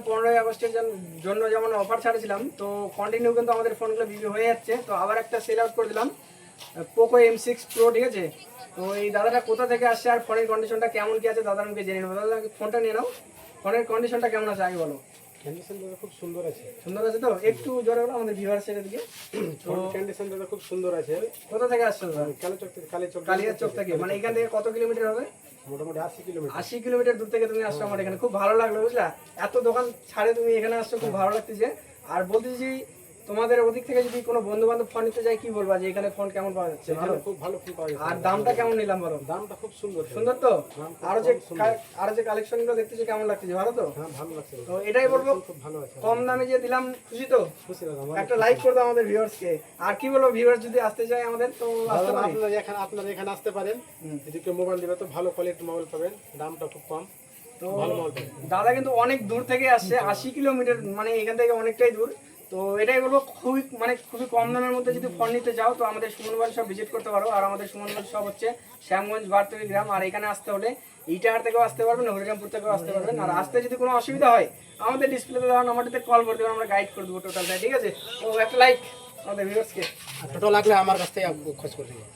15ই আগস্টের জন্য যেমন অফার ছাড়ছিলাম, তো কন্টিনিউ কিন্তু আমাদের ফোনগুলো বিক্রি হয়ে যাচ্ছে। তো আবার একটা সেল আউট করে দিলাম পোকো M6 Pro, ঠিক আছে। তো এই দাদাটা কোথা থেকে আসছে আর ফোনের কন্ডিশনটা কেমন কি আছে দাদা আমাকে জেনে নেবো। দাদা ফোনটা নিয়ে নাও, ফোনের কন্ডিশনটা কেমন আছে আগে বলো। কন্ডিশন দাদা খুব সুন্দর আছে। সুন্দর আছে তো? একটু জোরে বলো আমাদের ভিউয়ার্সের দিকে। তো কন্ডিশন দাদা খুব সুন্দর আছে। কোথা থেকে আসছে দাদা? কালীচক থেকে। কালিয়াচক থেকে। মানে এখান থেকে কত কিলোমিটার হবে? মোটামুটি 80 কিলোমিটার। 80 কিলোমিটার দূর থেকে তুমি আসছো আমার এখানে, খুব ভালো লাগলো বুঝলা। এত দোকান ছাড়ে তুমি এখানে আসছো, খুব ভালো লাগতেছে। আর বলতেছি তোমাদের ওদিক থেকে যদি কোনো বন্ধু বান্ধব ফোন নিতে চাই কি বলবা, যে এখানে ফোন কেমন পাওয়া যাচ্ছে? ভালো, খুব ভালো ফোন পাওয়া যাচ্ছে। আর দামটা কেমন নিলাম বলো? দামটা খুব সুন্দর। সুন্দর তো? আরো যে কালেকশন গুলো দেখতেছি কেমন লাগতেছে? ভালো তো? হ্যাঁ ভালো লাগছে। তো এটাই বলবো, খুব ভালো আছে। কম দামে যে দিলাম, খুশি তো? খুশি দাদা। একটা লাইক করে দাও আমাদের ভিউয়ার্স কে। আর কি বলবো, ভিউয়ার্স যদি আসতে চায় আমাদের তো আসতে পারে। আপনারা এখানে আসতে পারেন। যদি কেউ মোবাইল নেবে তো ভালো কোয়ালিটির মোবাইল পাবেন, দামটা খুব কম। তো ভালো মোবাইল পাবেন। দাদা কিন্তু অনেক দূর থেকে আসছে, 80 কিলোমিটার, মানে এখান থেকে অনেকটাই দূর। তো এটাই বলবো, খুবই কম দামের মধ্যে যদি ফোন নিতে চাও তো আমাদের সুমন মোবাইল শপ ভিজিট করতে পারো। আর আমাদের সুমন মোবাইল শপ হচ্ছে শ্যামগঞ্জ বারতলি গ্রাম। আর এখানে আসতে হলে ইটাহার থেকেও আসতে পারবেন, হরিরামপুর থেকেও আসতে পারবেন। আর আসতে যদি কোনো অসুবিধা হয় আমাদের ডিসপ্লেতে দেওয়া নাম্বারটিতে কল করে দেবেন, আমরা গাইড করে দেবো টোটালটা, ঠিক আছে। তো একটা লাইক আমাদের ভিউয়ার্সকে। টোটো লাগলে আমার কাছ থেকে খোঁজ করে নিও।